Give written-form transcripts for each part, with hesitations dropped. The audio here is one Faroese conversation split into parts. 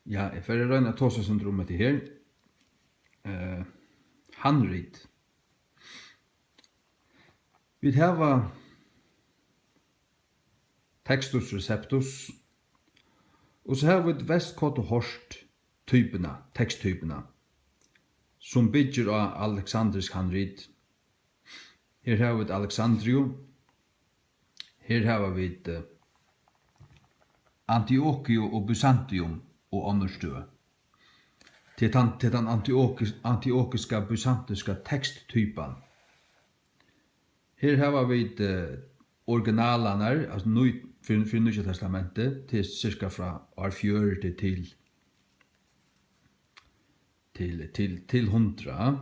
Ja, jeg får røyne ta seg syndrom etter her. Handrit. Vi har textus receptus, og så har vi et vestkott og horst typena, teksttypena, som bygger av alexandrisk handrit. Her har vi et Alexandrium, her har vi et Antiochio og Byzantium og understø. Til den antiochiska byzantiska teksttypen. Her har vi originalerna, altså for Nya Testamentet, til cirka fra år 40 til 100.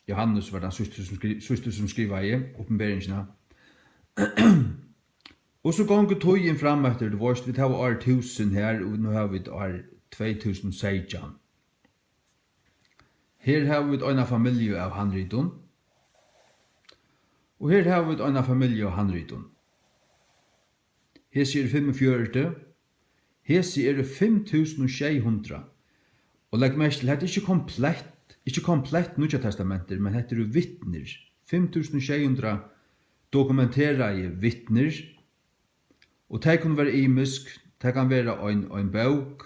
Johannes var den siste som skriver i åpenberingsene. Og så ganger tøyen fram etter det vårt, vi tar år 1000 her, og nå har vi år 2016. Her har vi en familie av handriton. Og her har vi en familie av handriton. Her sier 45, her sier 5600. Og legg mest til, dette er ikke komplett Nya Testamenter, men dette er vittner. 5600 dokumenterede vittner. Og det kan være imisk, det kan være en bok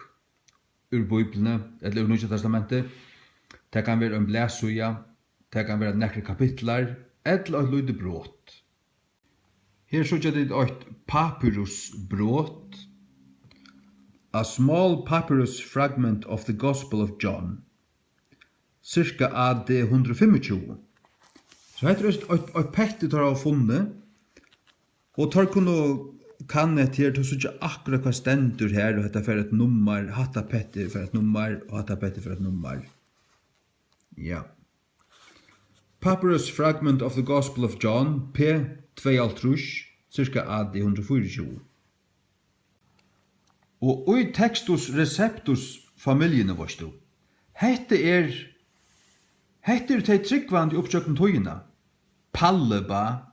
ur Bibelene, eller ur Nya Testamentet. Det kan være en blæsuja, det kan være nekre kapitler, eller et lydde brot. Her så det et papyrusbrot. A small papyrus fragment of the Gospel of John. Cirka AD 125. Så heter det et pekte tar av funnet, og tar kan et her til så ikke akkurat hva stendur her, og dette for et nummer, hatta pette for et nummer, og hatta pette for et nummer. Ja. Papyrus fragment of the Gospel of John, P2, cirka AD 124. Og i textus receptus familjene vårt du, hette er de tryggvande oppsøkende tøyene. Palleba,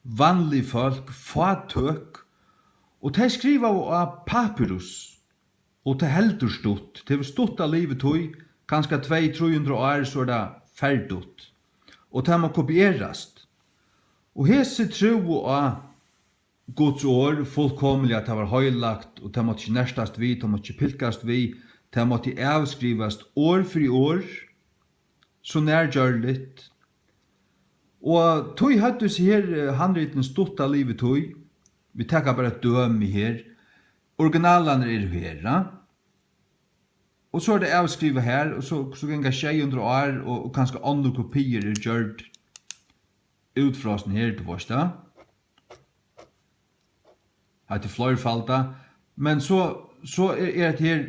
vanlig folk, fatøk, og de skriver av papyrus, og de heldur stått, de har stått av livet tøy, kanskje 200-300 år så er det ferdigt, og de må kopierast. Og hese tro av Guds år, fullkomlig at det var høylagt, og det måtte ikke nærstast vi, det måtte ikke pilkast vi, det måtte avskrivast år for år, så nærgjørligt. Og tøy hadde seg her handriten stått av livet tøy, vi takkar bare et døm i her, originalene er her, ja? Og så er det avskrivet her, og så ganger 600 år, og kanskje andre kopier er gjørt utfrasen her til vårt, da. At det fløyrfalda, men så er det her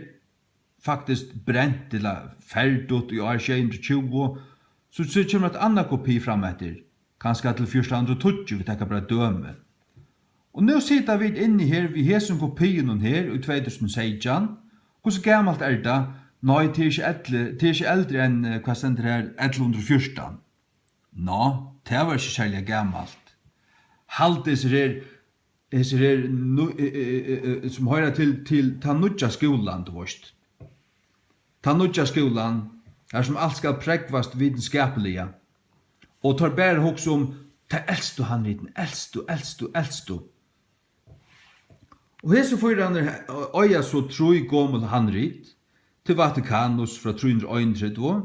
faktisk brent eller ferdigt i år 620, så kommer et annet kopi fram etter, kanskje til 420, vi takkar bare døme. Og nå sitter vi inne her, vi har som kopien her i 2016, hvordan gammalt er det? Nei, det er ikke eldre enn hva stender her 1114. Nå, det var ikke særlig gammalt. Halt disse her som hører til ta nudja skolan, du vet. Ta nudja skolan, her som alt skal prekvast vitenskapelige, og tar bare hoks om ta eldstu handriten, eldstu. Og hese fyrirane øya så troi gommel handrit, til Vatikanus fra 331,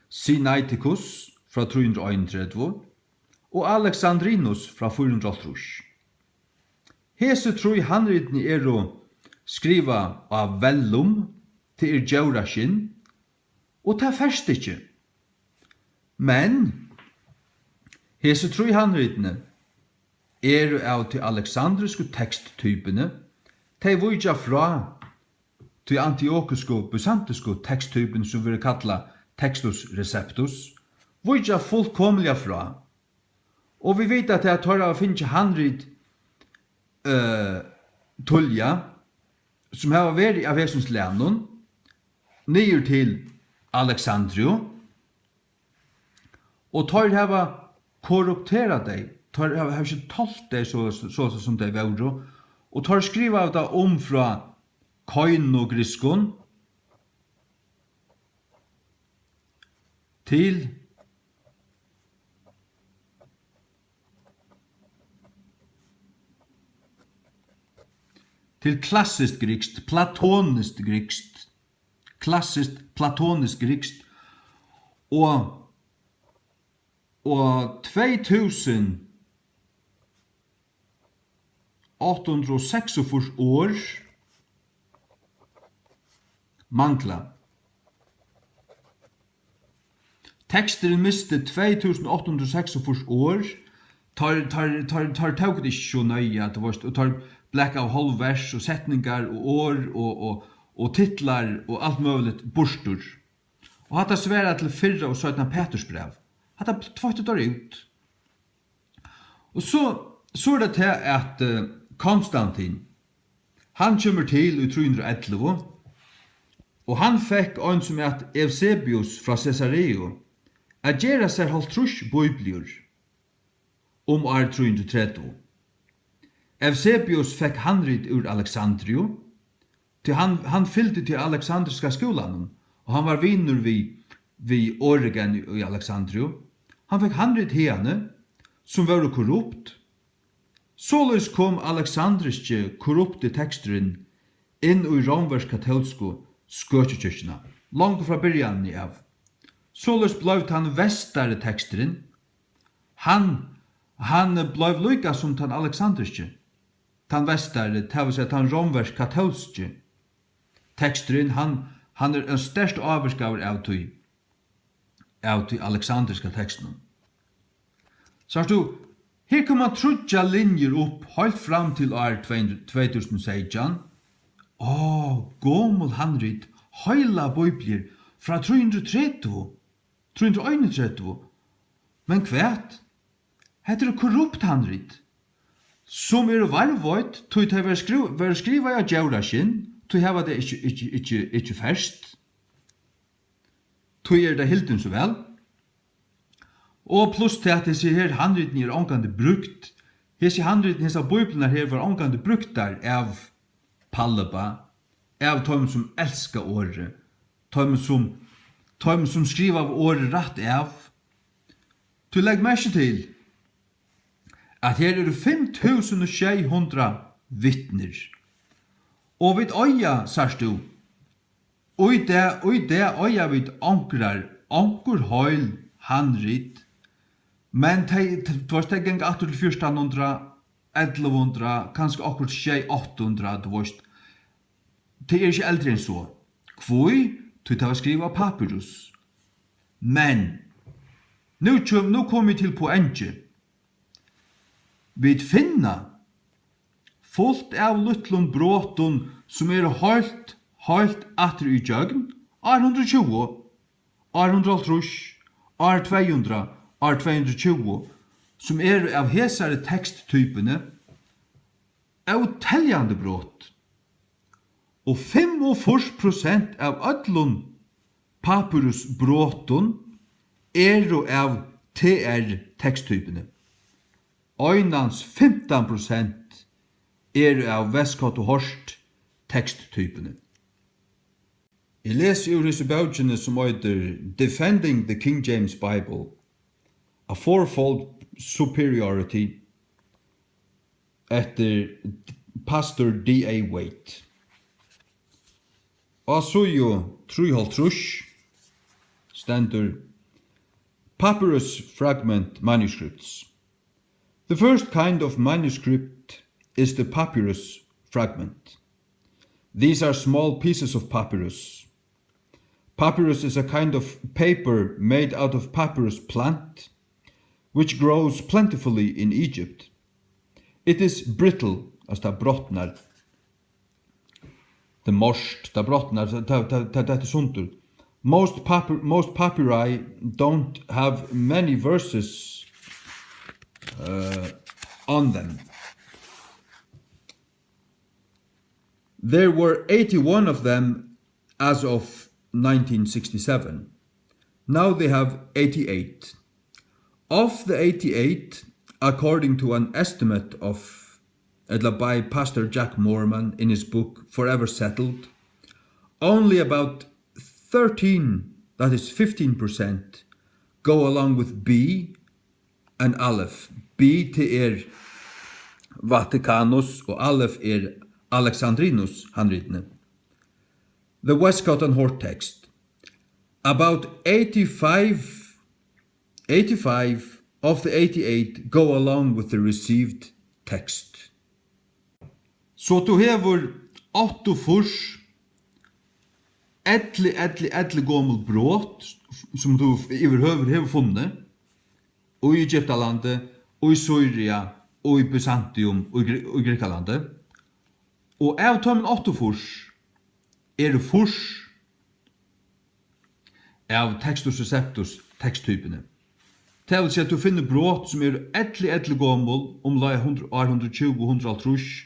Sinaiticus fra 331, og Alexandrinus fra 480. Hese troi handritene er å skriva av vellum til djauraskin, og ta ferst ikkje. Men hese troi handritene er av til alexandriske teksttypene, de vujja fra til antiochiske og byzantiske teksttypen som vi kalla textus receptus, vujja fullkomliga fra. Og vi vet at det tar av finne handrit tulja, som har vært av hesens lænon, nyer til Alexandrio, og tar hava korruptera deg, tar ikke talt deg så som de var, og tar skriva av det fra koinogriskon til klassiskt grekst, platoniskt grekst, klassiskt platonisk grekst, og 2846 år mangla. Teksteren miste 2846 år, tar tog det ikke så nøye, og tar blekk av halvvers og setningar og år og titlar og alt mulig borstur. Og hatt sværa til 4 og 17 Petersbrev. Hatt tvøytet der ut. Og så det til at Konstantin, han kommer til i 311, og han fikk en som Eusebius fra Caesarea, at gjøre seg halvtrus bibler om år 330. Eusebius fikk handrit ur Alexandrio, til han fyllde til Alexandriska skolan, og han var vinner vi Origen i Alexandrio. Han fikk handrit hene, som var korrupt. Således kom alexandriske korrupte teksteren inn i romversk-katolske skøttekirkene, langt fra byrjan av. Således blev han vestare teksteren. Han blev lika som den alexandriske. Den vestare, det vil si den romversk-katolske teksteren, han en størst avvirskaver av de alexandriske tekstene. Så du, her kan man trudja linjer opp helt fram til år 2016. Gommel handrit, heila bibler fra 331. Men kvært? Heter det korrupt handrit, som varvøyt, tog det var skriva av djauraskin, tog heva det ikke ferst. Tog det hilden så vel. Og pluss til at disse her handriten omgående brukt. Disse handriten, disse bibelene her var omgående brukt der av Palleba, av dem som elsker året, dem som skriver av året rett av. Du legger merke til at her 5600 vittner. Og vid øya, sier du, og i det øya vid anker høyl handrit, men det var steggen at til 1400, 1100, kanskje akkurat 800, du vet. Det ikke eldre enn så. Kvoi, det var skrivet av papyrus. Men, nu kommer vi til poenget. Vi finner fullt av luttlom bråton som helt atter i jøgn, 120, 150, 200, 220, som av hesare teksttypene, av teljande brått. Og 45% av ödlun papyrusbråton av TR teksttypene. Øynans 15% av Westcott og Horst teksttypene. Jeg leser ur disse bøkene som heter Defending the King James Bible, A Fourfold Superiority, etter pastor D.A. Waite. Og så jo 3,5 stendur Papyrus Fragment Manuscripts. The first kind of manuscript is the papyrus fragment. These are small pieces of papyrus. Papyrus is a kind of paper made out of papyrus plant, which grows plentifully in Egypt. It is brittle, as det brottnar. Det morst, det brottnar, det suntur. Most papyri don't have many verses on them. There were 81 of them as of 1967. Now they have 88. Of the 88, according to an estimate of by Pastor Jack Mormon in his book Forever Settled, only about 13, that is 15%, go along with B and Aleph. B til Vaticanus og Aleph Alexandrinus handritene. The Westcott and Hort text. About 85 of the 88 go along with the received text. Så du hever 8 furs, etli gommel brot, som du overhøver hever funnet, og i Egyptalandet, og i Syria, og i Byzantium, og i Grekalandet. Og av tømmen 8 furs, det furs av Textus Receptus teksttypene. Det vil si at du finner brot som etli gommel, la 120 og 130,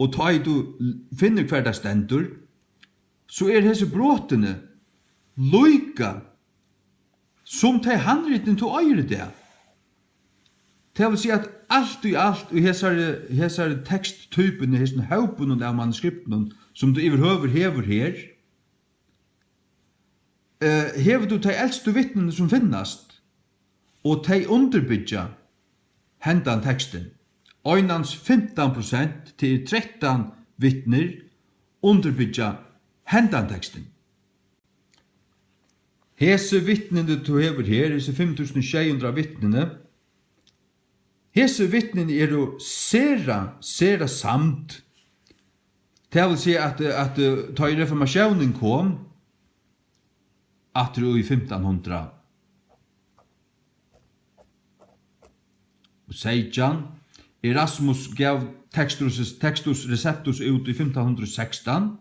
og ta du finner hver det stendur, så hese brotene loika som de handritten til øyre det. Det vil si at alt i hesare teksttypene, hesare haupen av manuskripten, som du overhøver hever her, hever du de eldste vittnene som finnast, og de underbydja hendan teksten. Øynans 15% til 13 vittner underbydja hendan teksten. Hese vittnene du hever her, hese 5600 vittnene, hese vittnene jo sera samt. Det vil si at da i reformasjonen kom, at i 1500, og Seijan, Erasmus gav Textus Receptus ut i 1516.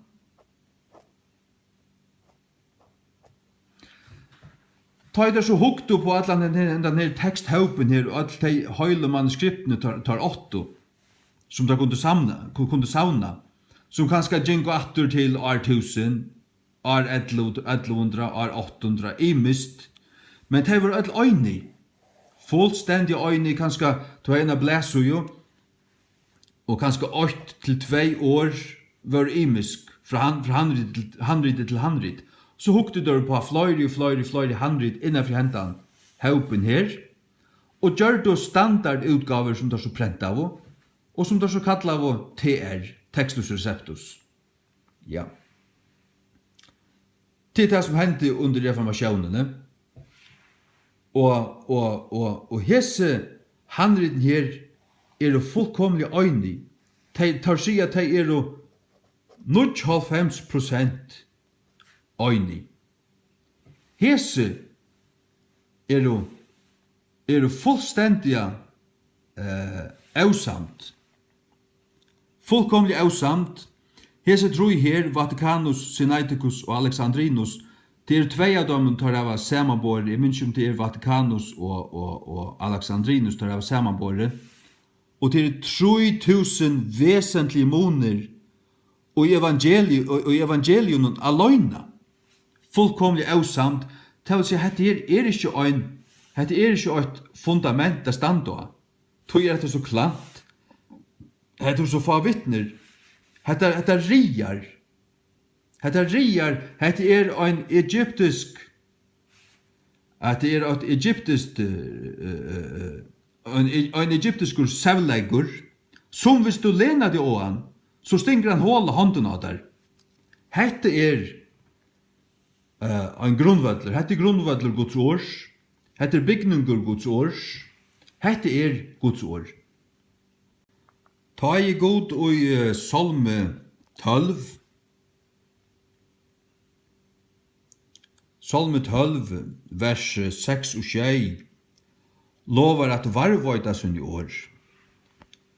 Ta det så hukt på at den her teksthaupen her, og at de høyle manuskriptene tar 8, som de kunne savna, som kanskje gjengo atter til år 1000, år 1100, år 800, imist, men de var alle øyne, fullstendig øyne, kanskje to en blæsu jo, og kanskje 8 til 2 år var imisk, fra handrit til handrit. Så hukte du på flere handrit innenfor hentan haupen her, og gjør du standardutgaver som du så prent av, og som du så kallar av TR, Textus Receptus. Ja. Til det som hendte under reformasjonene, og hese handritten her fullkomlig øyne. De tar seg at de 95% øyne. Hese fullstendig ausamt. Fullkomlig ausamt. Hese tror her, Vaticanus, Sinaiticus og Alexandrinus, det 2 av dem tar av samanbåret. Jeg minns om det Vaticanus og Alexandrinus tar av samanbåret. Og det 3000 vesentlige moner og evangelium aløyna. Fullkomlig ausamt. Det vil si at dette ikke et fundament å standa av. Tog det så klant. Dette så få vittner. Dette riar. Dette en egyptisk en egyptiskur sevleigur, som hvis du lener det åan, så stinger han hål hånden av der. Hette en grunnvødler. Hette grunnvødler Guds års. Hette bygninger Guds års. Hette Guds år. Ta i god og i Salme 12. Salme 12, vers 6 og 7. Lovar at varvøyta sin i år.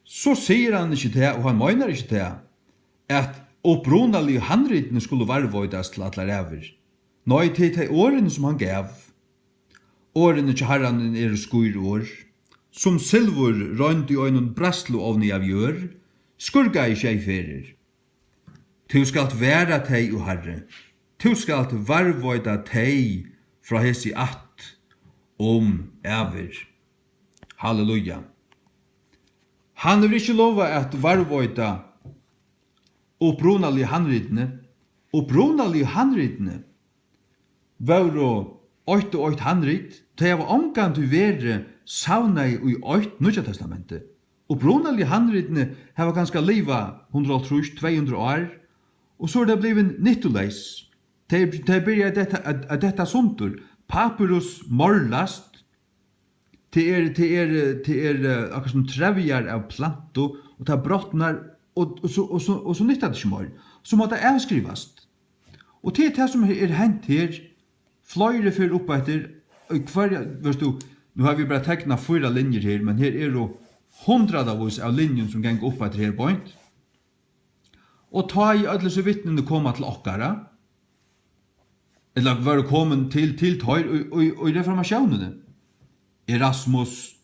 Så sier han ikke det, og han mener ikke det, at opprunalige handritene skulle varvøytas til alle ræver. Nei, til de årene som han gav. Årene til herren skuir år. Som silver røynt i øynen brastlo ovni av gjør, skurga i skjeiferer. Tu skalt være teg, o herre. Tu skalt varvøyta teg fra hesi att ever. Halleluja. Han vil ikke lova at varvøyta upprunalige handritene. Upprunalige handritene var 8 handrit, det var omgang til være savna i 8 Nudja Testamentet. Upprunalige handritene har ganske liva 130-200 år, og så det blivit nyttuleis. Det byrja at detta suntur. Papyrus morlast, det er akkur som trevjar av planto, og det brottnar, og så nyttar det ikke mer. Så må det avskrivast. Og det det som hent her, fløyre fyrir oppa etter, vet du, nu har vi bara tekna 4 linjer her, men her jo 100 av linjen som geng oppa etter her point. Og ta i ødelse vittnene koma til okkara, eller var kommet til tøyr og i reformasjonene. Erasmus,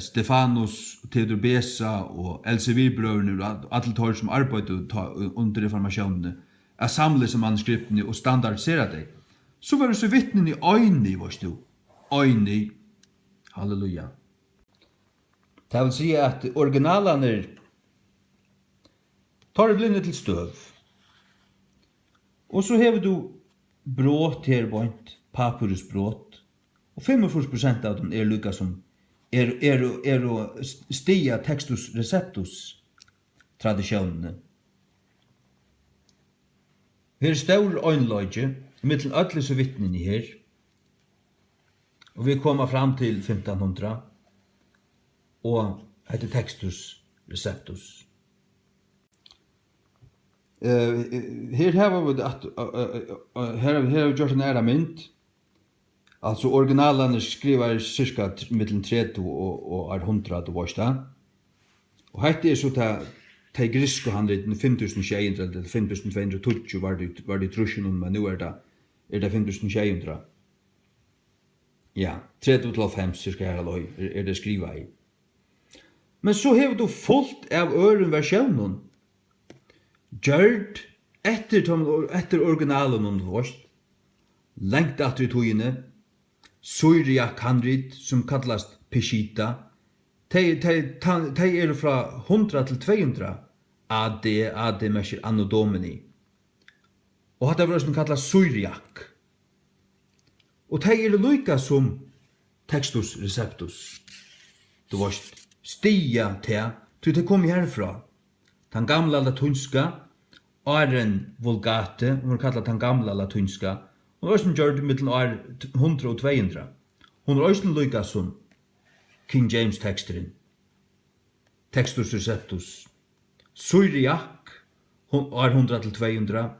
Stefanus, Theodor Besa og Elsevier-brødrene og alle tøyr som arbeidet under reformasjonene er samlet som manuskriptene og standardiseret det. Så var det så vittnen i øynene, varst du. Øynene. Halleluja. Det vil si at originalene tar blinde til støv. Og så hever du brått her bort, papyrusbrått, og 45% av dem lukka som stia textus receptus tradisjonene. Her stor øynløyge, mittel ødlis og vittnen i her, og vi kommer fram til 1500, og heter textus receptus. Her har vi gjort en æra mynd. Altså originalene skriver cirka mellom 30 og 100 varsta. Og hette så de griske handlitten 5600 eller 5220 var det trusjonen, men nu det 5600. Ja, 30-5 cirka her aloi det skriva i. Men så har du fullt av øren versjonen. Gjørd etter originalen om vårt, lengt etter i togene, Syriak handrit som kallast Peshitta, de fra 100 til 200 AD mesjer Anno Domini. Og hatt var som kallast Syriak. Og de lykka som Textus Receptus. Du varst stia til det kom herfra. Den gamla latunska, Aren Vulgate, hun kallar den gamla latunska, og var som gjør det mittel år 100 og 200. Hun også lykka som King James teksteren, Textus Receptus, Syriak, år 100 til 200,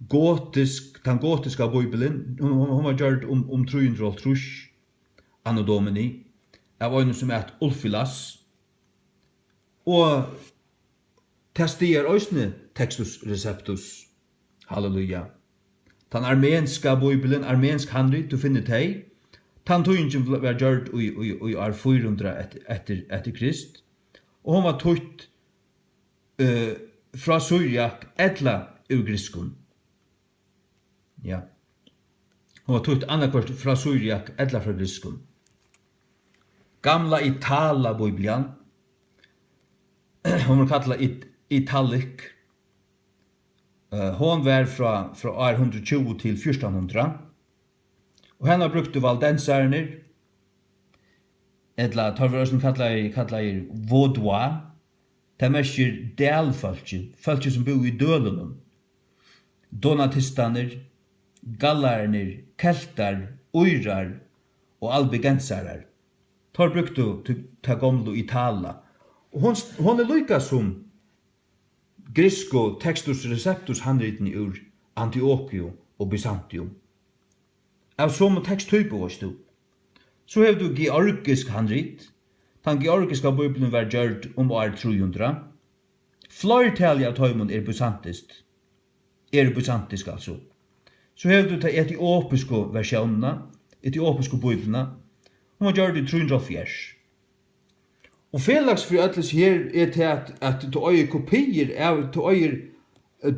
gotisk, den gotiska bibelen, hun var gjort om 300 trus, Anno Domini, av øyne som Ulfilas, og testier òsne Textus Receptus. Halleluja. Den armenska bibelen, armensk handrit, du finner teg. Den tøyingen var gjort i år 400 etter Krist. Og hun var tøyt fra Syriak etla ur griskun. Ja. Hun var tøyt annakvart fra Syriak etla fra griskun. Gamla Itala bibelen. Hun var kallet Italic. Hon var fra år 120 til 1400. Og henne brukte valdensarner, etla tar som kallar Vaudois, det mesjer delfolki, folki som bor i dølen, donatistaner, gallarner, keltar, uirar og albigensarar. Tar brukte ta gamlu Itala. Og hon lykka som grisko Textus Receptus handriten ur Antiochio og Byzantium. Av som teksttype varst du. Så har du georgisk handrit. Den georgiska bibelen var gjort om år 300. Flertallet av tøymon byzantisk. Byzantisk altså. Så har du de etiopiske versjonene, etiopiske bibelene. Hun var gjort i 304. Og felags for atles her til at du øyer kopier av, du øyer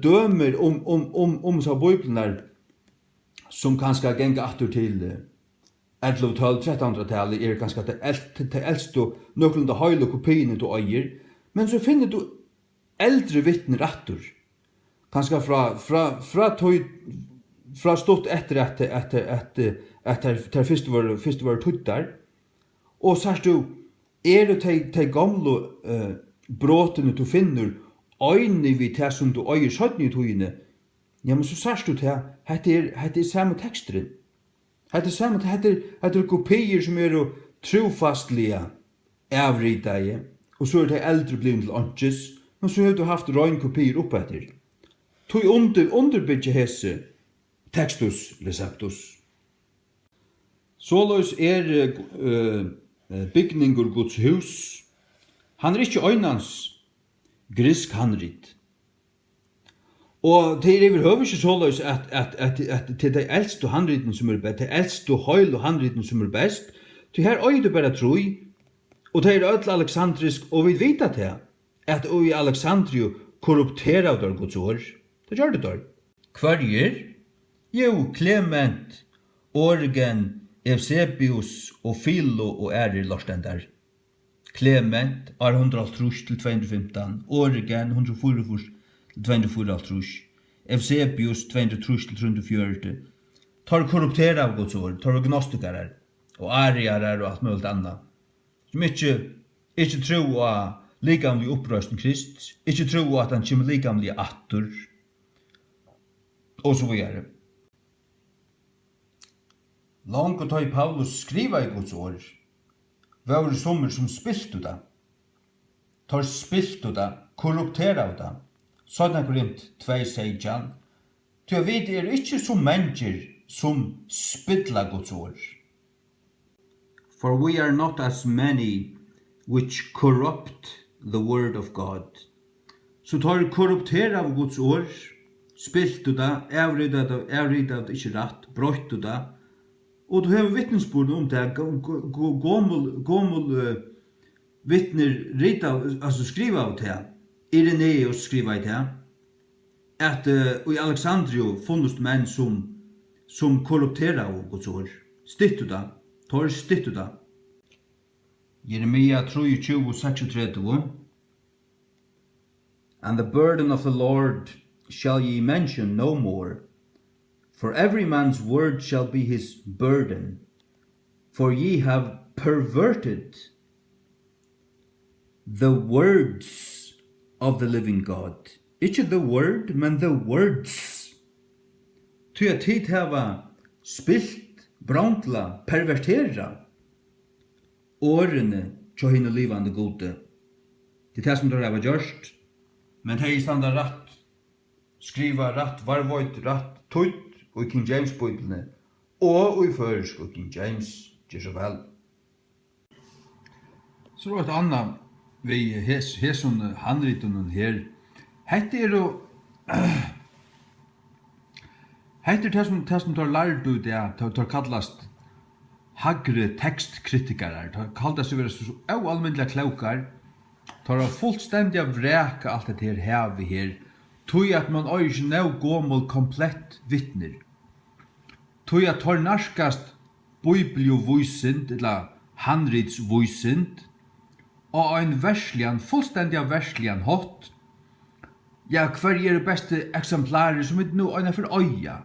dømer om så bibelene som kanskje genga atter til 11, 12, 1300-tallet ganske det eldste nøklende høyle kopiene du eier, men så finner du eldre vittner attur. Kanskje fra stått etter at det første var tuttar, og sørst du, det de gamle bråtene du finner, øyne vi til som du eier 17 i togene, ja, men så sørst du til, det samme teksteren. Det kopier som trofastlige, avrideie, og så det eldre blivende til åndsjes, men så har du haft røgn kopier oppetter. Tog underbygge hese textus receptus. Såløs bygningur Guds hus. Han ikke øynans grisk handrit. Og det overhøver ikke såløs at til de eldste handriten som best, til eldste høyl handriten som best, til her øyde bare troi, og det ødel alexandrisk, og vi vet at i Alexandrio korrupterer der Guds ord. Det gjør det der. Hverjer? Jo, Clement, Origen, Eusebius og Philo og lorstendar. Clement 130 til 215, Origen 144 til 244, Eusebius 230 til 340. Tar korrupterer av Guds ord, tar gnostikere og ariarer og alt mulig annet. Som ikke tro av likamlig opprøsten Krist, ikke tro at han kommer likamlig atter, og så videre. Langt og tøy Paulus skriva i Guds ord, var det sommer som spilte det. Tar spilte det, korrupterer det. Sånn Korint 2:16. Til å vite ikke som mennesker som spiller Guds ord. For we are not as many which corrupt the word of God. Så tar korrupterer av Guds ord, spilte det, avridet det ikke rett, brøtt det, og du har vittnesbord om det, gommel vittner skriva av det, Ireneus skriva i det, at i Alexandrio funnes menn som korrupterer av Guds ord. Stittu det, tar stittu det. Jeremia 23:36. And the burden of the Lord shall ye mention no more, for every man's word shall be his burden, for ye have perverted the words of the living God. Ikke the word, men the words. Ty at hit hava spilt, brantla, pervertera årene tja hinn og livande gode. Det som der hava gjørst, men hei standa rett, skriva rett, varvoit rett, tøyt, og i King James-bøyblene, og i føresk og King James, gjør så vel. Så det var et annet, vi hesson handritunnen her. Hette det som tar lært ut det, tar kallast hagre tekstkritikere, tar kallast å være så alminnelige klaukar, tar fullstendig av vreka alt det her hevi her, tog at man ikke nå gommel komplett vittner. Tog at tar narskast bibeljovuisint, eller handridsvuisint, og en verslian, fullstendig av verslian hot. Ja, hver beste eksemplarer som ikke nå øyne for øya.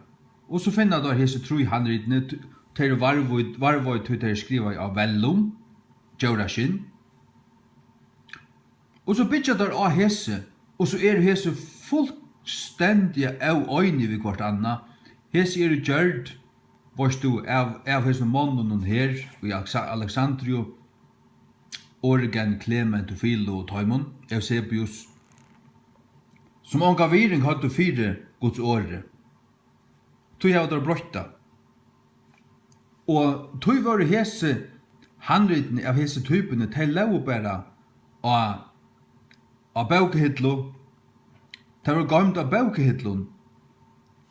Og så finner der hese tro i handridene, til varvoid til å skrive av vellum, djøraskin. Og så bytja der av hese, og så hese fullstendig av øyne ved hvert anna. Hese gjørt, varst du, av hese månen her, i Alexandrio, Origen, Clement og Philo og Taimon, Eusebius, som ånga viring hadde 4 Guds åre. Tog jeg der brøtta. Og tog var hese handritene av hese typene til lov bare av baukehittlo. Det var gamt av baukehittlo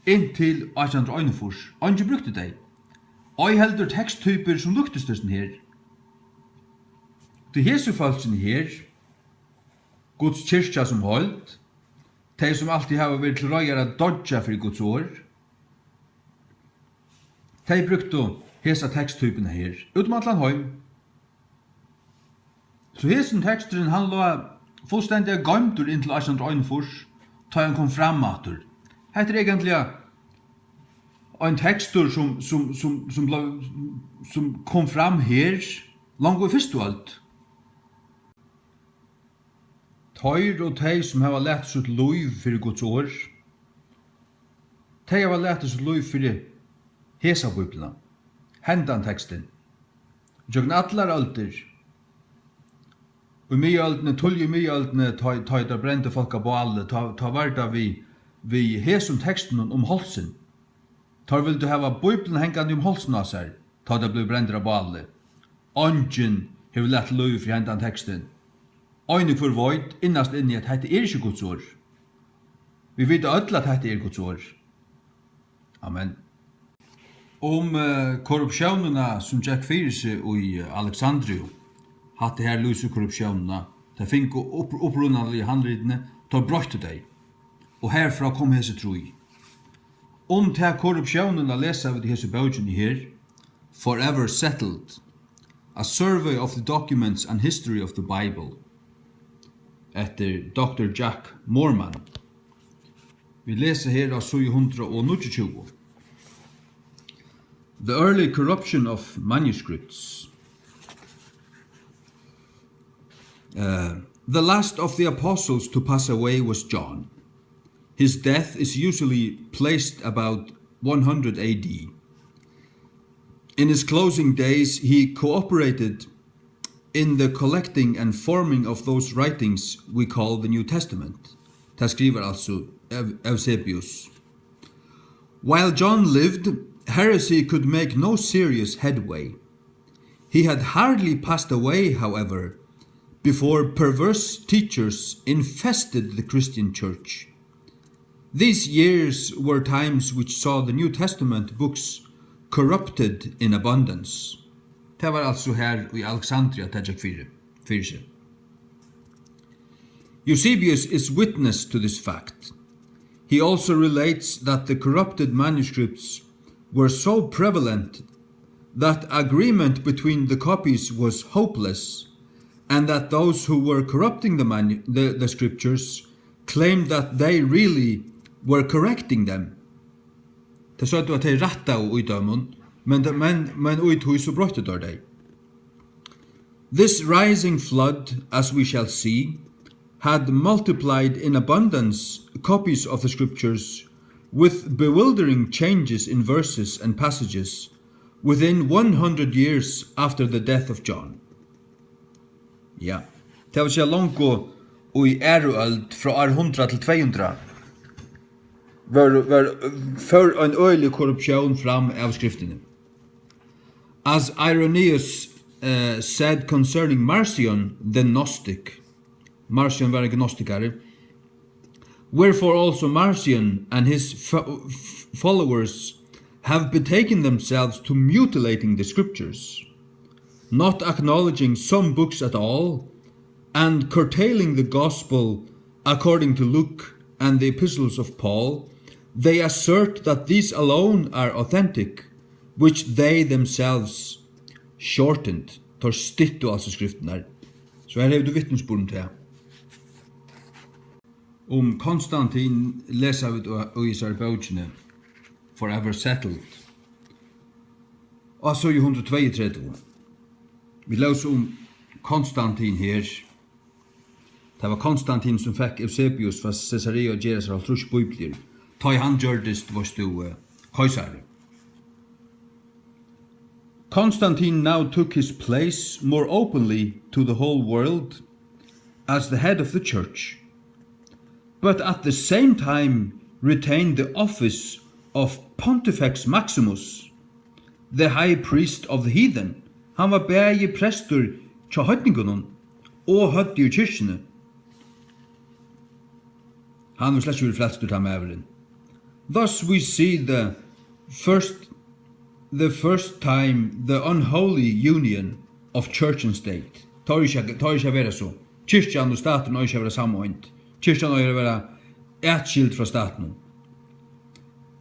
inntil 1841. Anki brukte det. Og jeg heldur teksttyper som luktes dessen her. Det hese falsen her, Guds kyrkja som holdt, de som alltid har vært til røyere dodja for Guds år, de brukte hesa teksttypen her, utom allan heim. Så hesen teksteren han lå fullstendig gøymtur inntil 1841, ta han kom fram atur. Hetta egentlig en tekstur som kom fram her, langt i fyrstu alt. Tøyr og tei som hava lært sitt liv fyrir Guds år, tei hava lært sitt liv fyrir hesa bibelna, hendan tekstin. Jøgn allar alder, og i mye-aldene, tulje mye-aldene, ta der brente folk av alle, ta varda vi hesum teksten om holsen. Ta vil du hava bibelen hengande om holsen av seg, ta det blir brente av alle. Ongen hever lært liv fyrir hendan teksten. Øyne for void, innast inni at dette ikke Guds ord. Vi vet alle at dette Guds ord. Amen. Om korrupsjonene som gikk fyrir seg i Alexandria, hatt her løse korrupsjonene, de fikk opprunnelige handlidene, de brøtte deg. Og herfra kom hese troi. Om til korrupsjonene leser vi hese bøkene her, Forever Settled, A Survey of the Documents and History of the Bible, etter Dr. Jack Moorman. Vi leser her av 729. The early corruption of manuscripts. The last of the apostles to pass away was John. His death is usually placed about 100 AD. In his closing days, he cooperated in the collecting and forming of those writings we call the New Testament. Det skriver altså Eusebius. While John lived, heresy could make no serious headway. He had hardly passed away, however, before perverse teachers infested the Christian church. These years were times which saw the New Testament books corrupted in abundance. Det var altså her i Alexandria tætjak fyrir seg. Eusebius is witness to this fact. He also relates that the corrupted manuscripts were so prevalent that agreement between the copies was hopeless, and that those who were corrupting the scriptures claimed that they really were correcting them. Det sa at de ratta og uidømmen, men uithui så brøtte der deg. This rising flood, as we shall see, had multiplied in abundance copies of the scriptures with bewildering changes in verses and passages within 100 years after the death of John. Ja, det vil si langt i æruøld fra 100 til 200 var for en øyelig korrupsjon fram av skriftene. As Irenaeus said concerning Marcion, the Gnostic, Marcion var en gnostikare, wherefore also Marcion and his followers have betaken themselves to mutilating the scriptures, not acknowledging some books at all, and curtailing the gospel according to Luke and the epistles of Paul. They assert that these alone are authentic, which they themselves shortened. Tar stittu altså skriften her. Så her har du vittnesbord til. Konstantin leser vi og især bøkene Forever Settled. Og så i 132. Vi leser Konstantin her. Det var Konstantin som fikk Eusebius fra Caesarea og Geras av trus bibler. Ta i han gjørdest var du køysare. Constantine now took his place more openly to the whole world as the head of the church, but at the same time retained the office of Pontifex Maximus, the high priest of the heathen. Han var bæði prestur tja høytningunum og høtti i kyrkjene. Han var slett ikke frelstur ta mævelen. Thus we see the first time the unholy union of church and state. Tar ikke vera så. Kyrkjan og staten har ikke vera sammenhånd. Kyrkjan har vera etskilt fra staten.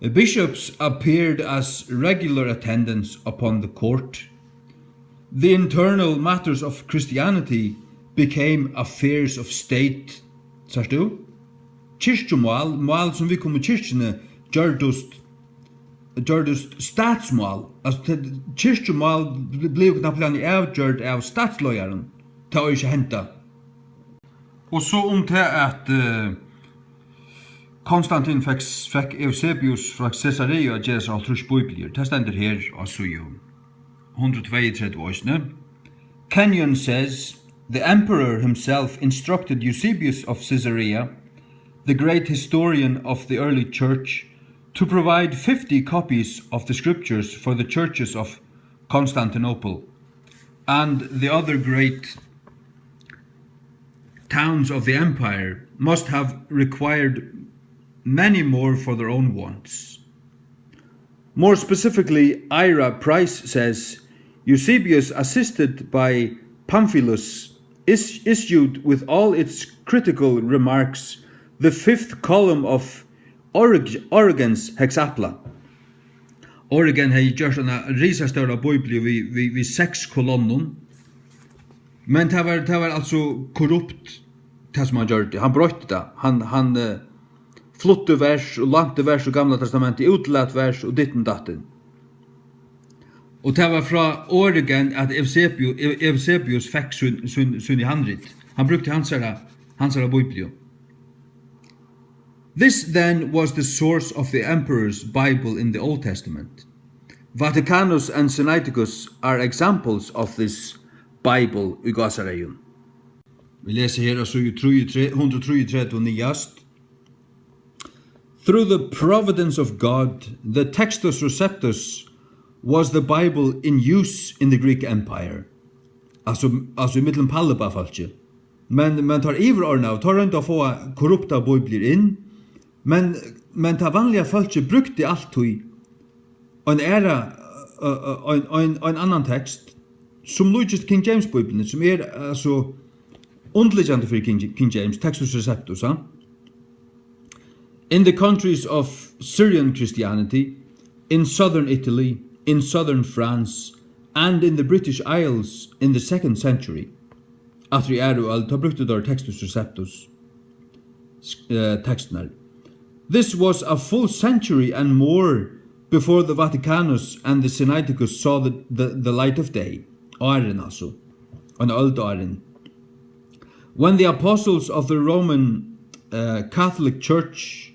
Bishops appeared as regular attendants upon the court. The internal matters of Christianity became affairs of state. Sagst du? Kirkjumal, mal som vi kom i kyrkjene, gjørdust statsmal. Altså, kirkjumal ble knappt avgjørt av statsløyeren. Det var ikke henta. Og så til at Konstantin fikk Eusebius fra Caesarea og gjør seg alt bibler. Det stender her, altså jo. 132 Kenyon says, the emperor himself instructed Eusebius of Caesarea, the great historian of the early church, to provide 50 copies of the scriptures for the churches of Constantinople and the other great towns of the empire must have required many more for their own wants. More specifically, Ira Price says, Eusebius, assisted by Pamphilus, issued with all its critical remarks the fifth column of Origen's Hexapla. Origen har gjort en risastora bibli vi 6 kolonner, men det var altså korrupt det som han gjorde. Han brøtte det. Han flotte vers og lante vers og gamla testamentet, utlatt vers og ditten datten. Og det var fra Origen at Eusebius fikk sin i handrit. Han brukte hansara biblio. This then was the source of the emperor's Bible in the Old Testament. Vaticanus and Sinaiticus are examples of this Bible i Gazareion. Vi leser her altså 133 og nyast. Through the providence of God, the Textus Receptus was the Bible in use in the Greek Empire. Altså i middelen Pallebafalche. Men tar iverordna og tar rundt å få korrupta bibler inn, men ta vanliga folket brukte alltid en annan text som lujist King James Bibeln, som altså underliggande for King James, Textus Receptus. In the countries of Syrian Christianity, in southern Italy, in southern France, and in the British Isles in the 2nd century, atri ta brukte der Textus Receptus textnar. This was a full century and more before the Vaticanus and the Sinaiticus saw the light of day. Åren altså, an old åren. When the apostles of the Roman Catholic Church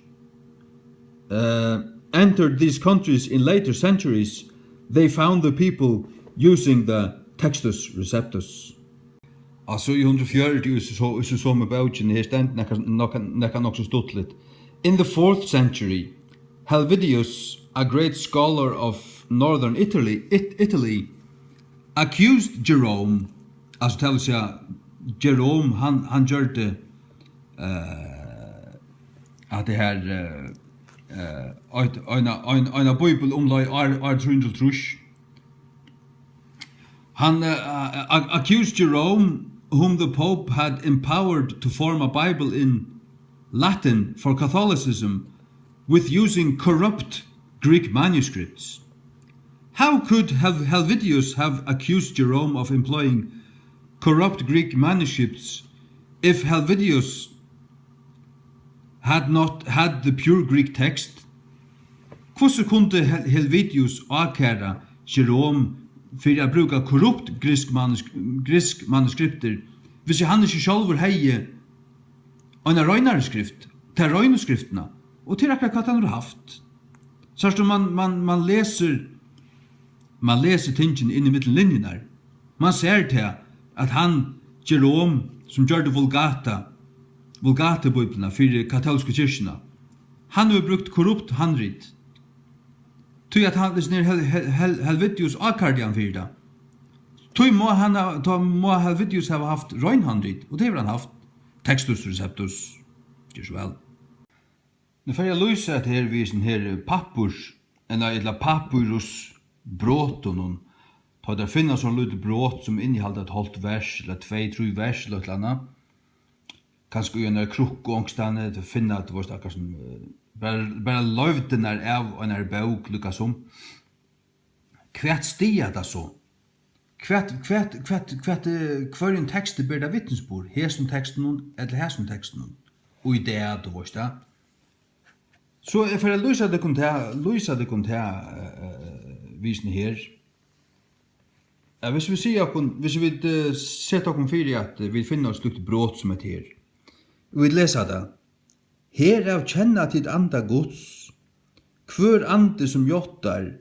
entered these countries in later centuries, they found the people using the Textus Receptus. Altså i 140 så med bautjen her stendt nekka nok så stuttligt. In the 4th century, Helvidius, a great scholar of northern Italy, accused Jerome, altså til å si Jerome, han gjørte at det her en bibel omlai 300. Han accused Jerome, whom the Pope had empowered to form a Bible in Latin for Catholicism, with using corrupt Greek manuscripts. How could Helvidius have accused Jerome of employing corrupt Greek manuscripts if Helvidius had not had the pure Greek text? Hvordan kunde Helvidius avkæra Jerome for å bruka korrupt grisk manuskripter hvis han ikke sjálfur hei en røynare skrift, til røyneskriftene, og til akkurat hva han har haft. Så man leser tingen inn i mittenlinjen. Man ser til at han, Jerome, som gjør det vulgata-bibelene for katolske kyrkene, han har brukt korrupt handrit. Tog at han Helvidius avkardian for det. Tog må Helvidius ha haft røynhandrit, og det har han haft. Textus Receptus, just well. Nu får jeg lyse at her vi her pappurs, eller papyrus bråton, ta der finna sånn lite bråt som innehalder et halvt vers, eller 2-3 vers, eller et eller annet. Kanskje en krukk og ångstane, til å finne at det var stakkars bara løvdenar av en bok lukka som. Hvert stiga det så? Hver en tekst ber det vittnesbord? Hesum teksten eller hesum teksten? Og i det du vorst da. Så for å lysa det kom til visen her. Hvis vi setter okkur fyrir at vi finner oss lukt brot som et her. Vi leser det. Herav kjenna tid anda Guds, hver ande som jottar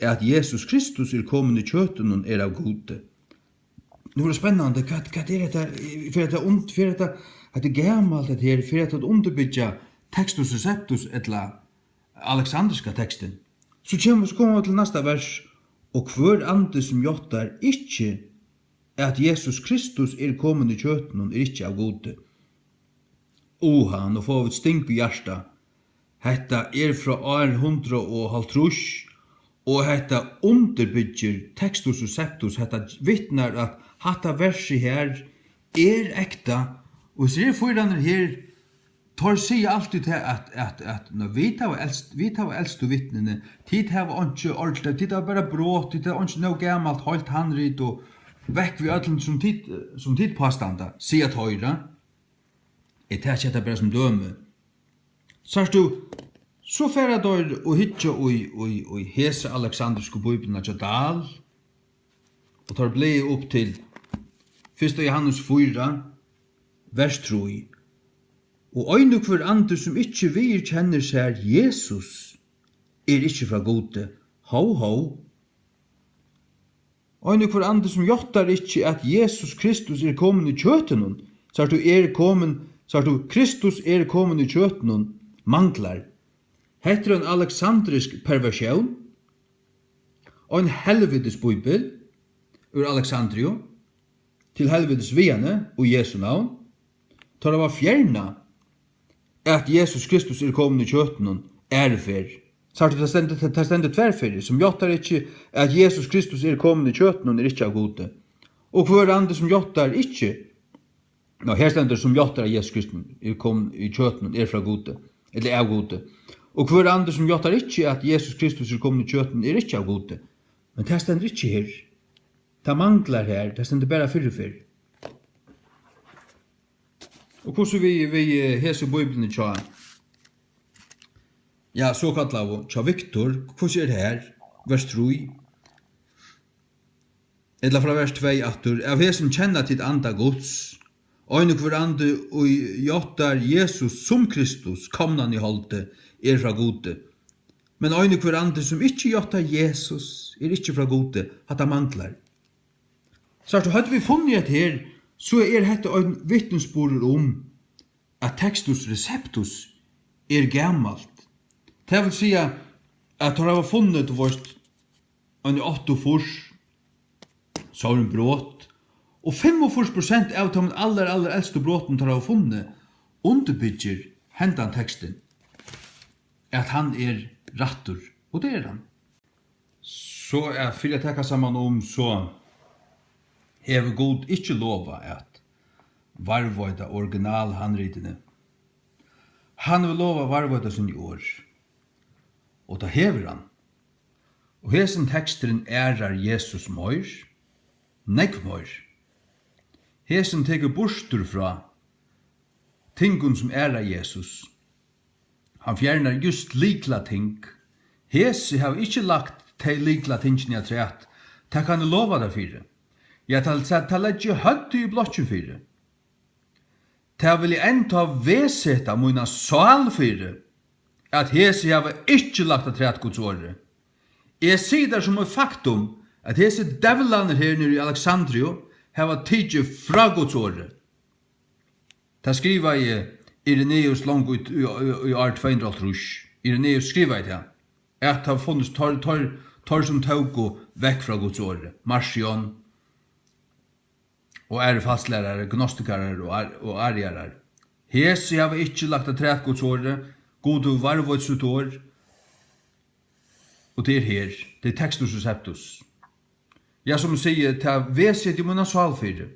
at Jesus Kristus kommen i kjøten og av gode. Nå det spennende, hva dette, for dette gammalt det her, for dette underbygja Textus Receptus, etla alexandriska teksten. Så kommer vi til neste vers, og hver ande som jottar ikkje at Jesus Kristus kommen i kjøten og ikkje av gode. Oha, nå får vi et stink i hjersta. Hetta fra år 150, og hetta underbygger Textus Receptus, hetta vittnar at hatta versi her ekta, og så foran her, tar seg alltid til at når vi tar eldste vittnene, tid har vi ikke ordentlig, tid har bare brått, tid har ikke noe gammalt, holdt handrit, og vekk vi ødelen som tid påstanda, sier at høyre, jeg tar ikke bare som døme. Så færre dør og hitje og hese alexandriske bøyblen av Jadal, og tar ble opp til 1. Johannes 4, vers 3. Og øyne hver andre som ikke vi kjenner seg Jesus, ikke fra gode. Ho. Øyne hver andre som jottar ikke at Jesus Kristus kommen i kjøten, så Kristus kommen i kjøten, manglar. Heter en alexandrisk perversjon, og en helvetes bibel, ur Alexandrio, til helvetes viane, og Jesu navn, tar det var fjerna, at Jesus Kristus kommen i kjøtten, fer. Så det stendet tverfer, som jottar ikke at Jesus Kristus kommen i kjøtten, ikke av gode. Og hver andre som jottar ikke, her stendet som jottar at Jesus Kristus kommen i kjøtten, fra gode, eller av gode. Og hver andre som jottar ikke at Jesus Kristus kommen i kjøtten, ikke av gode. Men det stendet ikke her. Det manglar her, det stendet bare fyrir. Og hvordan vi hese bøyblene tja, ja, så kallet av tja Victor, hvordan det her, vers 3, eller fra vers 2, av hesen kjenna til anda Guds, og hver ande og jottar Jesus som Kristus, komnan i holde, fra gode. Men hver ande som ikke jottar Jesus, ikke fra gode, at det manglar. Så hadde vi funnet et her, så hette en vittnesbord at Textus Receptus gammalt. Det vil si at det har funnet en 8 fors, så har en brått, og 45% av de aller eldste bråten har funnet underbygger hendan teksten at han rattur, og det han. Så for jeg tenker sammen så hever God ikke lova at varvøyda original handritene. Han vil lova varvøyda sin år, og da hever han. Og hesen teksteren Jesus møyr, nekv møyr. Hesen teker borstur fra tingun som Jesus. Han fjernar just likla ting. Hesi har ikkje lagt til likla tingene jeg treat. Det kan jeg lova deg fyrir. Jeg tar legge høyt i blotjen fyrir. Det vil jeg enda veseta muna sal fyrir. At hesi har ikkje lagt til treat Guds åre. Jeg sier det som et faktum at hesi devlaner her nere i Alexandrio har tidsi fra Guds åre. Det skriver jeg Ireneus langt i år 200. Ireneus skriver jeg det. At det har funnits tar som tog og vekk fra Guds åre. Marcion og fastlærere, gnostikere og ariere. Hesi har ikke lagt til treat Guds åre. God og varvått sitt år. Og det her. Det Textus Receptus. Ja, som sier, ta veset i munna salfyrir.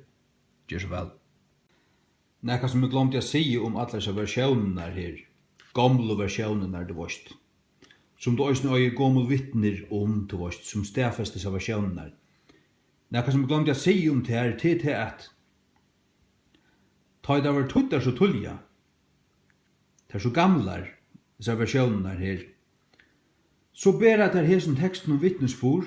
Gjør så vel. Nekka som jeg glemte å si om alle disse versjonene her. gamle versjoner, du vet. Som du også nøye gammel vittner du vet, som stedfestes av versjoner. Nekka som jeg glemte å si det her, til at ta det var tuttar så tullja. Det så gamlar, disse versjoner her. Så ber at det her som teksten om vittnesbord,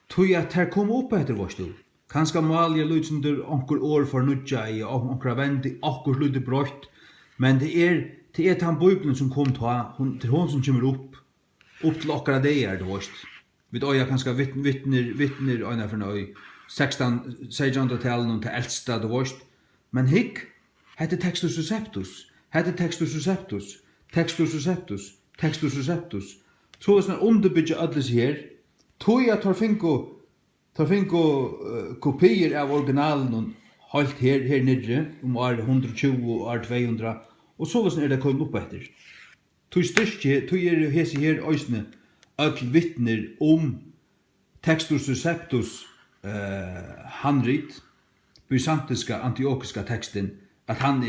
tog at her kom opp etter vår stol. Kanskje malja lydsender onker år for nudja i, og onker vendi akkur lydde brøtt, men det er den bøyblen som kom ta, til hon som kommer opp til okkara det det vårt. Vi øya kanskje vittner øyna for nøy, 1600-tallet til eldsta det vårt, men hikk, hette Textus Receptus, så er det underbygget alles her, tog jeg tar finko kopier av originalen halt her nere, år 120 og år 200, og så er det kommet opp etter. Tog styrke, tog hese her øysene, økl vittner Textus Receptus handrit, byzantiska, antiokiska teksten, at han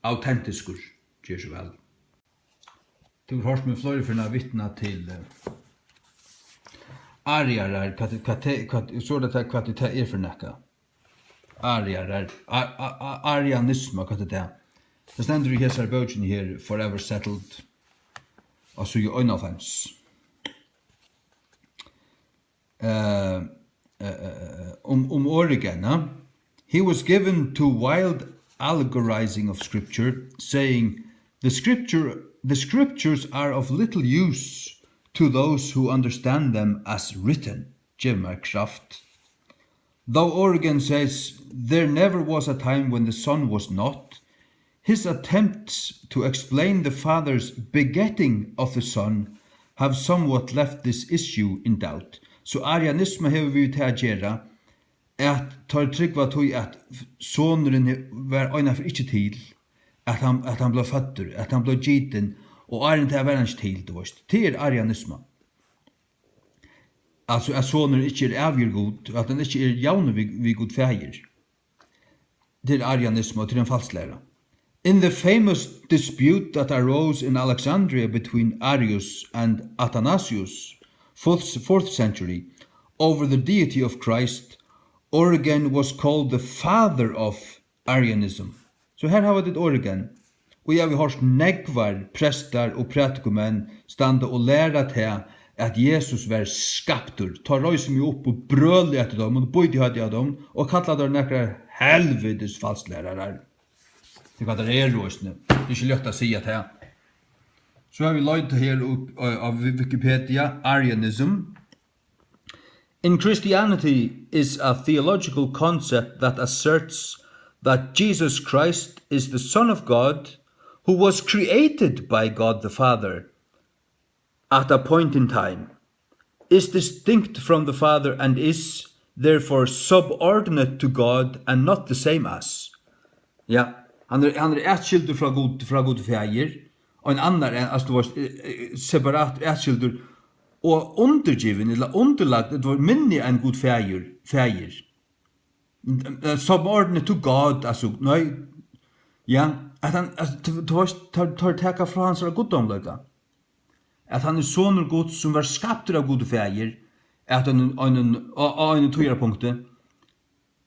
autentiskur, gjør så vel. Du har hørt med flere for vittna til ariarer, så det hva det for nekka. Ariarer, arianisme, hva det er. Det stender i hesar bøtjen her, forever settled, altså i 91. Origen, he was given to wild allegorizing of scripture, saying, the scriptures are of little use to those who understand them as written, Jimmer Kraft. Though Origen says there never was a time when the Son was not, his attempts to explain the Father's begetting of the Son have somewhat left this issue in doubt. Så arianisme hever vi til å gjøre, at tar tryggva tog at sonren var øyna for ikke til, at han ble føtter, at han ble giten, og arjen til å være ikke til, det arianisme. Altså at sonren ikke avgjør god, at han ikke javne vi god feir. Det arianisme og til en falsklæra. In the famous dispute that arose in Alexandria between Arius and Athanasius, 4th century, over the deity of Christ, Origen was called the father of Arianism. Så her har vi det Origen. Og jeg har hørt negvar, prestar og pratikumenn standa og læra til at Jesus var skaptur. Ta røysen jo opp og brøli etter dem, og bøyti hadde av dem, og kalla der nekra helvedes falsklærarar. Det er hva det røysene. Det er ikke løgt å si at her. Så har vi løyt her av Wikipedia, Arianism. In Christianity is a theological concept that asserts that Jesus Christ is the Son of God who was created by God the Father at a point in time, is distinct from the Father and is therefore subordinate to God and not the same as. Ja, han ætskildur fra god feir, og en annar altså det var separat ætskildur og undergiven, eller underlagt, det var minni enn god feir. Subordinate to God, altså, nei, ja, at han, tar teka fra hans goddomlega. At han sonur god som var skaptur av god feir, at han tøyrapunktet,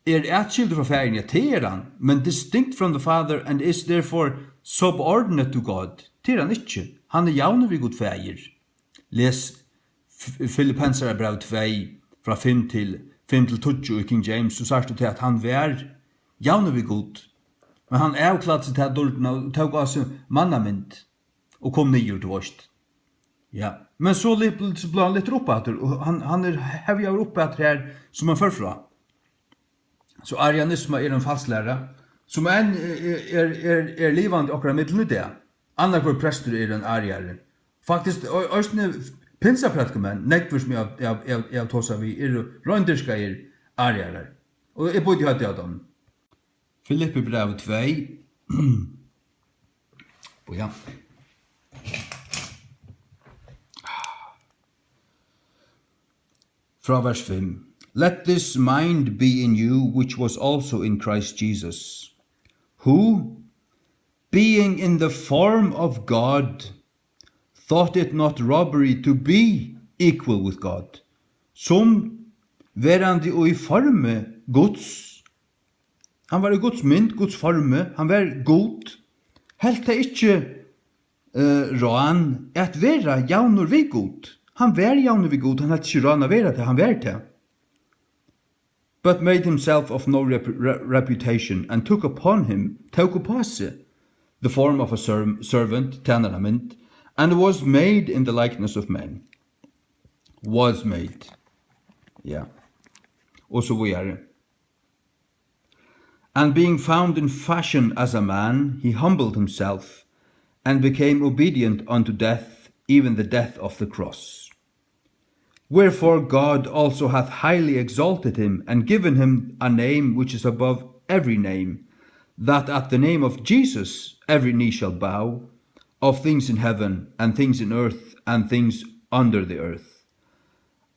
ætskildur fra feiren, ja, han, men distinct from the Father and is therefore subordinate to God. Han ikke. Han javne vi god feir. Les Filippensere brev 2 fra 5 til 20 i King James, så sagt det til at han var javne vi god. Men han avklatt seg til dårten og tog av seg mannamynd og kom nyer til vårt. Ja. Men så ble han litt oppetter, og han hever oppetter her som han førfra. Så arianisme en falsklæra, som livande akkurat middelen i det. Annar hvor prester en ariare. Faktisk, òsne pinsapratkumenn, nekvur som jeg tåsa vi, røyndirska ariare. Og jeg bodde hatt av dem. Filippi brev 2. Ja. Fra vers 5. Let this mind be in you, which was also in Christ Jesus, who, being in the form of God, thought it not robbery to be equal with God. Som verandi og I forme Guds. Han var I Guds mynd, Guds forme, han var god. Helt det ikke rån at vera jaunur vi god. Han var jaunur vi god, han hadde ikke rån å vera det, han var det. But made himself of no reputation, and took upon seg, the form of a servant, tjänarament, and was made in the likeness of men. Was made. Yeah. Og så videre. And being found in fashion as a man, he humbled himself, and became obedient unto death, even the death of the cross. Wherefore God also hath highly exalted him, and given him a name which is above every name, that at the name of Jesus every knee shall bow, of things in heaven, and things in earth, and things under the earth,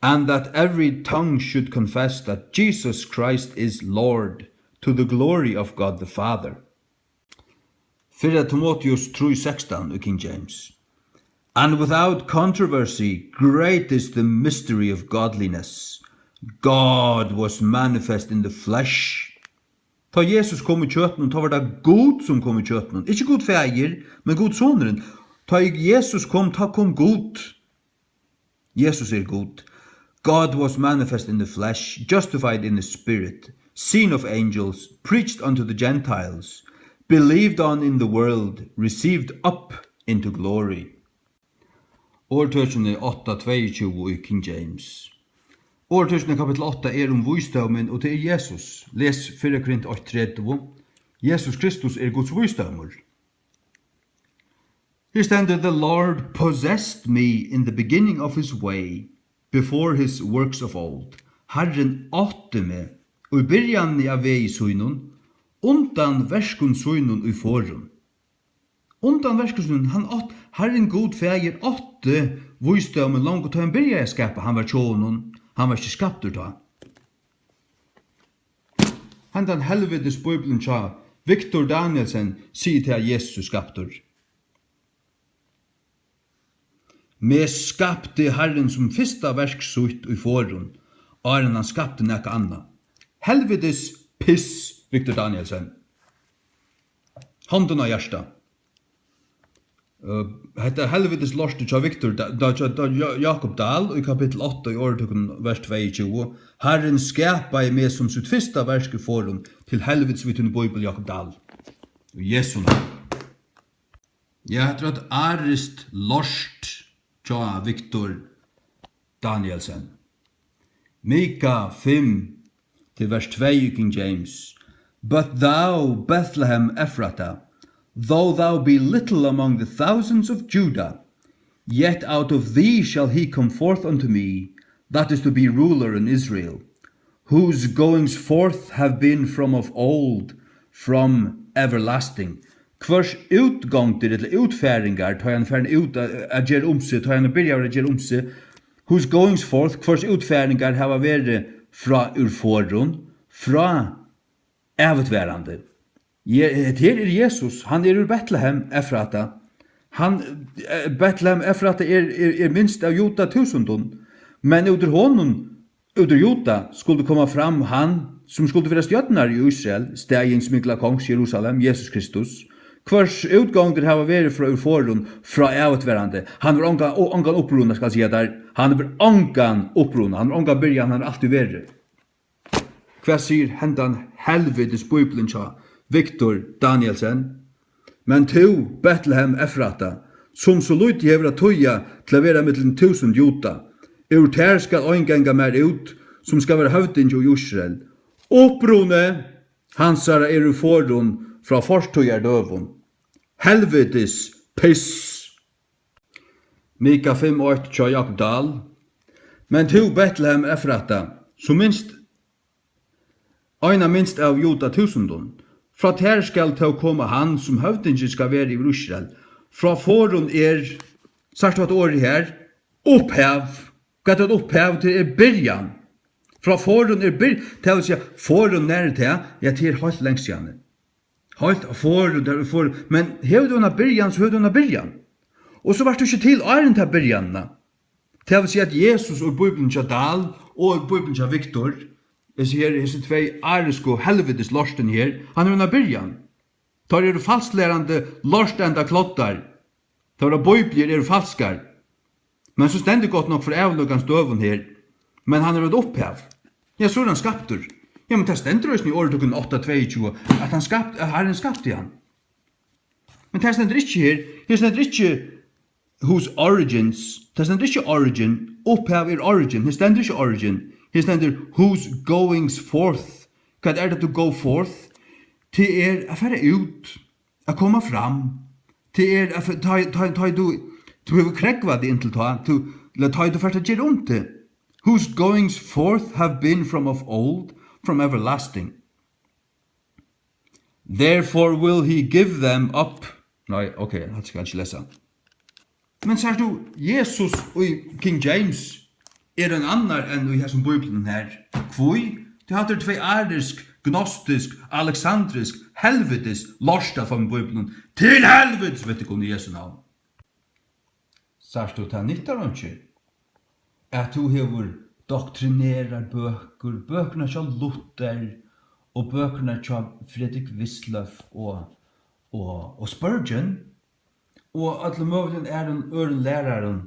and that every tongue should confess that Jesus Christ is Lord, to the glory of God the Father. 1 Timotheus 3:16 King James. And without controversy, great is the mystery of godliness. God was manifest in the flesh. Ta Jesus kom I kjøtten, ta var det God som kom I kjøtten. Ikke God feir, men God soneren. Ta Jesus kom, ta kom God. Jesus God. God was manifest in the flesh, justified in the spirit, seen of angels, preached unto the Gentiles, believed on in the world, received up into glory. Årtørsene 8:22 I King James. Årtørsene kapitel 8 visdommen, og det Jesus. Les 4 Korint 8:30. Jesus Kristus Guds visdomur. Here standeth the Lord possessed me in the beginning of his way, before his works of old. Herren åtte meg, og I byrjan av vei søynun, undan verskun søynun I forun. Undan verskun søynun, Herren god feir åtte visdommen langt og ta en byrja I skapa, han var tjónun, han var ikke skaptur ta. Hendan helvetes bibelen tja, Victor Danielsen sier til Jesus skaptur. Me skapte Herren som fyrsta verksut I forun, og han skapte nekka anna. Helvetes piss, Victor Danielsen. Hånden av hjärsta. Hetta helvetes lorstu tja Victor Jakob Dahl I kapitel 8 I årtukken vers 22. Herren skapa I med som sitt fyrsta versk I forun til helvetes vitun I Bibel Jakob Dahl. Jesu navn. Jeg heter at arist lorst tja Victor Danielsen. Mika 5 til vers 2 I King James. But thou, Bethlehem Ephrata, though thou be little among the thousands of Judah, yet out of thee shall he come forth unto me, that is to be ruler in Israel, whose goings forth have been from of old, from everlasting. Hvers utgångter eller utfæringar, ta han færen ut a gjer omse, ta han byrjar a gjer omse, whose goings forth, hvers utfæringar hava vere fra ur forun, fra evutverande. Her Jesus, han ur Bethlehem Ephrata. Bethlehem Ephrata minst av Juda 1000, men under honom, under Juda, skulle komma fram han som skulle være stjøtnar I Israel, stegins mykla kongs Jerusalem, Jesus Kristus. Hvers utgånger hava vært fra ur forun, fra evutverande. Han var ongan oppruna, skal jeg si der. Han var ongan oppruna, han var ongan byrjan, han har alltid vært. Hva sier hendan helvetes bibelen tja? Victor Danielsen. Men to, Bethlehem Ephrata, som så lute hever a tøya til a vera mittlen 1000 Juda, ur ter skal oingenga mer ut, som skal være høvding I Israel. Opprone, hansara ur forun, fra forstøyar døvun. Helvetes piss. Mika 5:8 tja Jakob Dahl. Men to, Bethlehem Ephrata, som minst av Juda 1000, fra ter skal til å komme han som høvdingen skal være I Israel. Fra forun sagt hva et år her, opphev. Hva et opphev til byrjan. Fra forun byrjan. Til å si, forun til, ja, til helt lengst gjerne. Helt for, der for, men hever du under byrjan, så hever du under byrjan. Og så var det ikke til æren til byrjanna. Det vil si at Jesus og Bibelen til Dal og Bibelen til Viktor, disse tvei arisko helvetes lorsten her, han er under byrjan. Tar er falsklærande lorstenda klottar. Tar er Bibler er falskar. Men så stendig godt nok for avlukkans døvun her. Men han er et opphav. Ja, så er han skaptur. Ja, men det stendur også i åretukken 8.22 at han skapt, Herren skapte han. Men det stendur ikke her. Her stendur ikke whose origins. Det stendur ikke origin. Opphav er origin. Her stendur ikke origin. Her stendur whose goings forth. Hva er det to go forth? Det er å fære ut. Å komme fram. Det er å ta du har krekva det inntil ta. Ta du fært å gjøre om det. Whose goings forth have been from of old, from everlasting. Therefore will he give them up. Nei, ok, det skal jeg ikke lese. Men sier du, Jesus og King James er en annar enn i hesson Bibelen her. Kvoi? Det hadde tvei arisk, gnostisk, alexandrisk, helvetes, lorsta fra Bibelen. Til helvetes, vet du om i Jesu navn. Sier du, det nyttar ikke. At du hever doktrinerar bøker, bøkene til Luther, og bøkene til Fredrik Wisløff og Spurgeon, og alle møvlen er en øren læreren,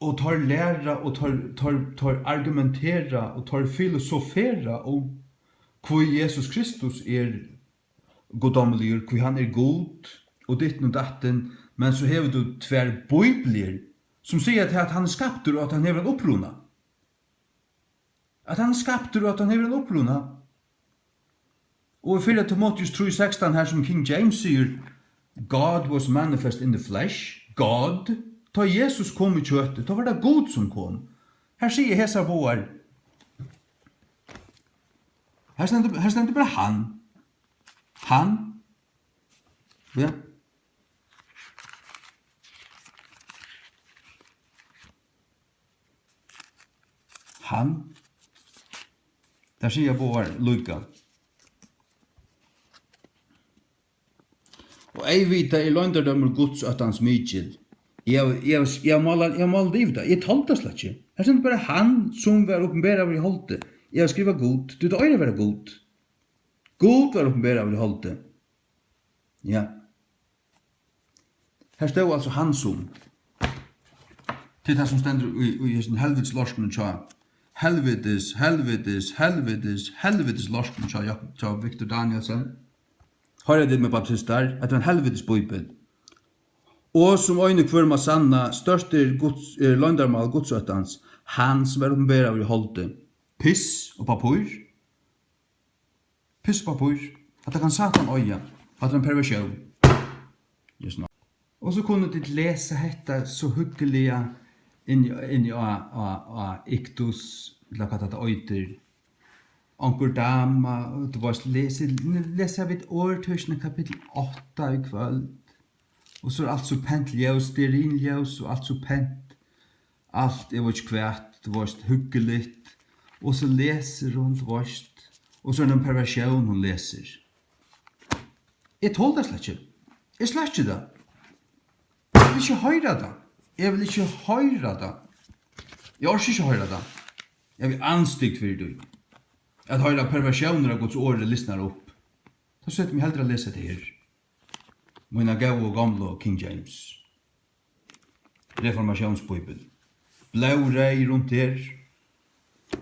og tar læra, og tar argumentera, og tar filosofera om hvor Jesus Kristus er goddomelig, hvor han er god, og ditt og datten, men så hever du tver bibler, som sier at han er skaptur og at han hever en oppruna. At han er skaptur og at han hever en oppruna. Og i 4 Timotheus 3:16 her som King James sier, God was manifest in the flesh. God, ta Jesus kom i kjøttet, ta var det God som kom. Her sier hesa boar, her stender bare han. Han. Ja. Han. Der sier boar lukka. Og ei vita er løndardømmer Guds attans mykjel. Jeg maler liv da. Jeg talte slett ikke. Her stender bare han som var oppenbæra av i holde. Jeg har skriva god. Du tar øyre være god. God var oppenbæra av i holde. Ja. Her stod altså han som. Til det som stender i helvetes lorsken tja. Helvetes lorsken tja Victor Danielsen. Har jeg det med baptister, at det var en helvetes bøybel. Og som øyne kvarma sanna, største løndarmal godsøttans, han som er oppenbæra av i holde. Piss og papur. Piss og papur. At det kan satan øya. At det er en perversjon. Og så kunne de lese hetta så hyggelige inn i iktus, eller hva det øyter. Onkur dama, du var lese av et årtøysene kapittel 8 i kvöld. Og så alt så pent ljøs, stearinljøs og alt så pent. Alt var ikke kvært, det var hyggeligt. Og så leser hun, det var og så er det en perversjon hun leser. Jeg tål det slett ikke. Jeg slett ikke det. Jeg vil ikke høre det. Jeg vil ikke høre det. Jeg orker ikke høre det. Jeg vil anstygt for det. At høyre perversjoner av Guds åre lysner opp. Da setter vi heldre å lese det her. Mina gau og gamle King James. Reformationsbibel. Blau rei rundt her.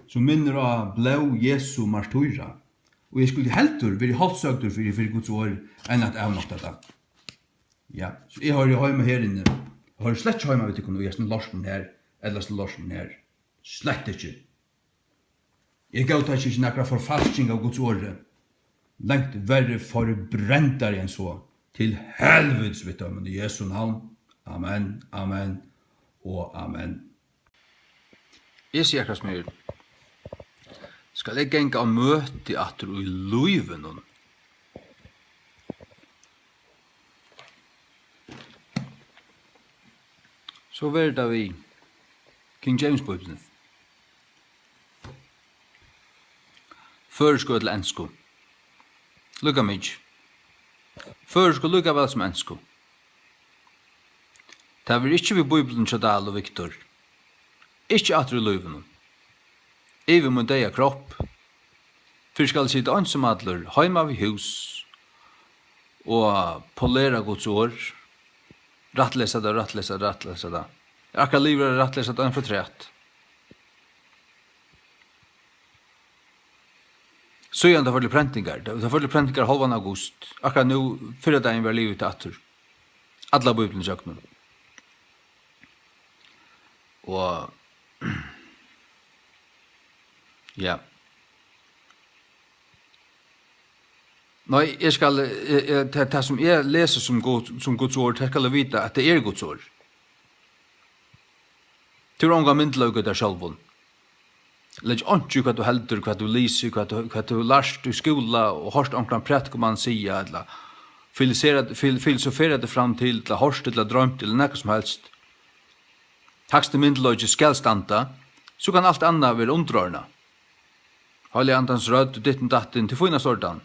Som minner av blau Jesu martyra. Og jeg skulle heldur være halvsøgtur for Guds år enn at avnokta det. Ja, så jeg har jo hjemme her inne. Jeg har slett ikke hjemme, vet ikke, og jeg er sånn lorsen her, eller sånn lorsen her. Slett ikke. Jeg gautar ikke nekra forfalskning av Guds åre. Lengt verre forbrentare enn så. Til helvets vittammen i Jesu navn. Amen, amen og amen. Jeg sier hva som er. Skal jeg genga og møte at du i luiven? Så verda vi King James Bibelen. Føresko til ensko. Lukka mig. Førsku lukka vel som ensku. Det var ikke vi Bibelen til Dahl og Viktor. Ikke atter i løyvene. Ivi mun deia kropp. Fyrir skal sitte ansumadler, heima vi hus, og polera Guds år. Rattlesa det. Akka livet er rattlesa det for trætt. Så igjen det var prentingar. Det var prentingar halvan august. Akka nu, fyrre dagen var livet atter. Alla Bibelen sjöknum. Og ja. Nei, jeg skal det som jeg leser som Guds ord, jeg skal vite at det er Guds ord. Til ånga myndløyga der sjálfun. Legg ikke hva du heldur, hva du lyser, hva du lærst i skola, og hørst omkring prætikoman sia, eller filosofera det fram til, eller hørst, eller drømt, eller nekka som helst. Takste myndløyga skal standa, så kan alt anna være undrørna. Hallig andans rød, ditten datten, til fina sortan.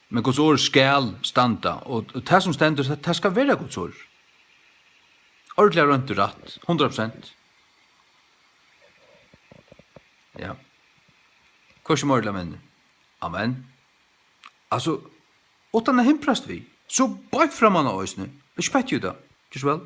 Men Guds ord skal standa, og det som stendur, det skal være Guds ord. Ordelig rundt og rett, 100%. Ja. Korsi morla menn. Amen. Altså, utan a himprast vi, så bak framan av oss nu. Vi spett jo da. Just vel.